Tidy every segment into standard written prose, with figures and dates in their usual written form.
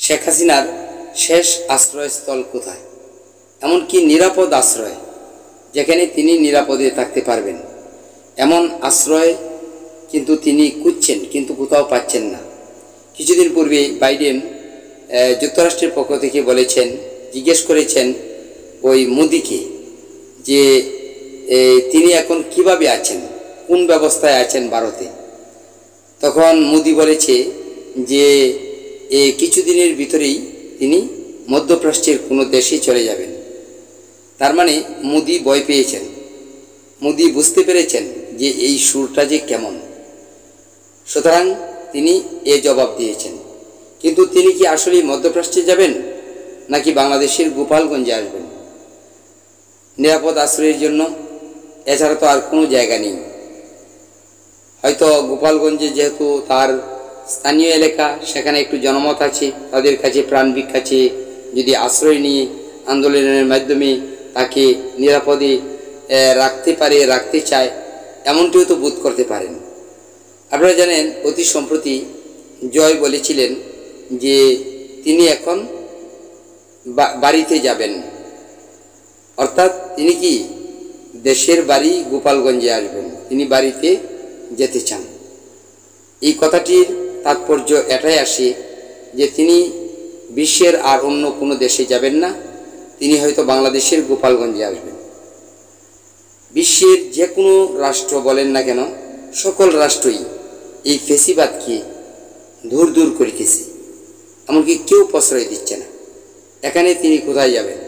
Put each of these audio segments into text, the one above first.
শেখ হাসিনার শেষ আশ্রয়স্থল কোথায়, এমনকি নিরাপদ আশ্রয় যেখানে তিনি নিরাপদে থাকতে পারবেন, এমন আশ্রয় কিন্তু তিনি খুঁজছেন, কিন্তু কোথাও পাচ্ছেন না। কিছুদিন পূর্বে বাইডেন যুক্তরাষ্ট্রের পক্ষ থেকে বলেছেন, জিজ্ঞেস করেছেন ওই মোদিকে যে তিনি এখন কিভাবে আছেন, কোন ব্যবস্থায় আছেন ভারতে। তখন মোদি বলেছে যে কিছুদিনের ভিতরেই তিনি মধ্যপ্রাচ্যের কোনো দেশে চলে যাবেন। তার মানে মোদি ভয় পেয়েছেন, মোদি বুঝতে পেরেছেন যে এই সুরটা যে কেমন, সুতরাং তিনি এ জবাব দিয়েছেন। কিন্তু তিনি কি আসলেই মধ্যপ্রাচ্যে যাবেন নাকি বাংলাদেশের গোপালগঞ্জে আসবেন নিরাপদ আশ্রয়ের জন্য? এছাড়া তো আর কোনো জায়গা নেই। হয়তো গোপালগঞ্জে যেহেতু তার স্থানীয় এলাকা, সেখানে একটু জনমত আছে, তাদের কাছে প্রাণ ভিক্ষাছে, যদি আশ্রয় নিয়ে আন্দোলনের মাধ্যমে তাকে নিরাপদে রাখতে চায়, এমনটিও তো বোধ করতে পারেন। আপনারা জানেন, অতি সম্প্রতি জয় বলেছিলেন যে তিনি এখন বাড়িতে যাবেন, অর্থাৎ তিনি কি দেশের বাড়ি গোপালগঞ্জে আসবেন, তিনি বাড়িতে যেতে চান। এই কথাটির তাৎপর্য এটাই আসে যে তিনি বিশ্বের আর অন্য কোনো দেশে যাবেন না, তিনি হয়তো বাংলাদেশের গোপালগঞ্জে আসবেন। বিশ্বের যে কোনো রাষ্ট্র বলেন না কেন, সকল রাষ্ট্রই এই ফেসিবাদকে দূর দূর করিতেছে, এমনকি কেউ প্রশ্রয় দিচ্ছে না। এখানে তিনি কোথায় যাবেন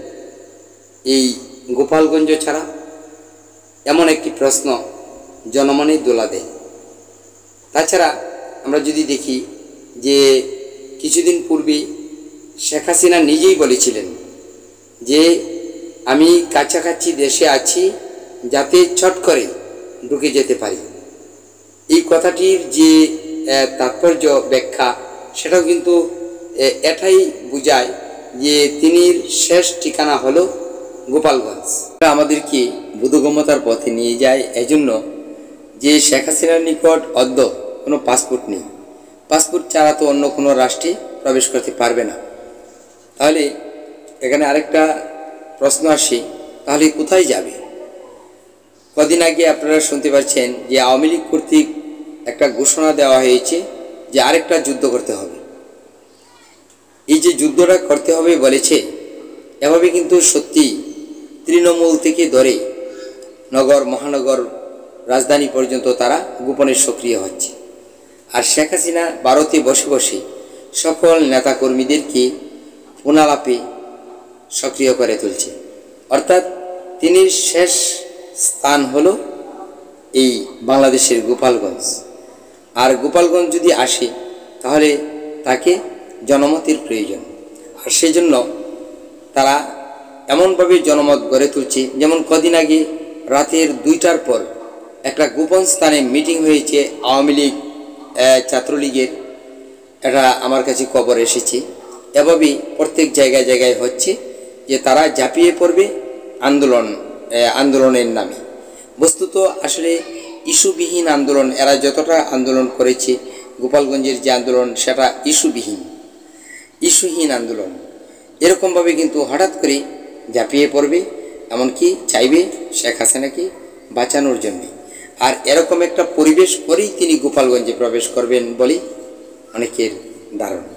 এই গোপালগঞ্জ ছাড়া? এমন একটি প্রশ্ন জনমনে দোলা দেয়। তাছাড়া আমরা যদি দেখি যে কিছুদিন পূর্বে শেখ হাসিনা নিজেই বলেছিলেন যে আমি কাছাকাছি দেশে আছি, যাতে চট করে ঢুকে যেতে পারি। এই কথাটির যে তাৎপর্য ব্যাখ্যা, সেটাও কিন্তু এটাই বোঝায় যে তিনি শেষ ঠিকানা হলো গোপালগঞ্জ। আমাদেরকে বোধগম্যতার পথে নিয়ে যায় এজন্য যে শেখ হাসিনার নিকট অদ্য কোনো পাসপোর্ট নেই, পাসপোর্ট ছাড়া তো অন্য কোনো রাষ্ট্রে প্রবেশ করতে পারবে না। তাহলে এখানে আরেকটা প্রশ্ন আসে, তাহলে কোথায় যাবে? কদিন আগে আপনারা শুনতে পাচ্ছেন যে আওয়ামী লীগ কর্তৃক একটা ঘোষণা দেওয়া হয়েছে যে আরেকটা যুদ্ধ করতে হবে। এই যে যুদ্ধটা করতে হবে বলেছে, এভাবে কিন্তু সত্যি তৃণমূল থেকে ধরে নগর মহানগর রাজধানী পর্যন্ত তারা গোপনে সক্রিয় হচ্ছে। আর শেখ হাসিনা ভারতে বসে বসে সকল নেতাকর্মীদেরকে পুনালাপে সক্রিয় করে তুলছে। অর্থাৎ তিনি শেষ স্থান হলো এই বাংলাদেশের গোপালগঞ্জ। আর গোপালগঞ্জ যদি আসে তাহলে তাকে জনমতের প্রয়োজন, আর সেই জন্য তারা এমনভাবে জনমত গড়ে তুলছে। যেমন কদিন আগে রাতের 2টার পর একটা গোপন স্থানে মিটিং হয়েছে আওয়ামী লীগ ছাত্রলীগের, এটা আমার কাছে খবর এসেছে। এভাবেই প্রত্যেক জায়গায় জায়গায় হচ্ছে যে তারা ঝাঁপিয়ে পড়বে আন্দোলনের নামে। বস্তুত আসলে ইস্যুবিহীন আন্দোলন, এরা যতটা আন্দোলন করেছে গোপালগঞ্জের যে আন্দোলন, সেটা ইস্যুহীন আন্দোলন। এরকমভাবে কিন্তু হঠাৎ করে ঝাঁপিয়ে পড়বে, এমনকি চাইবে শেখ হাসিনাকে বাঁচানোর জন্য। আর এরকম একটা পরিবেশ করেই তিনি গোপালগঞ্জে প্রবেশ করবেন বলেই অনেকের ধারণা।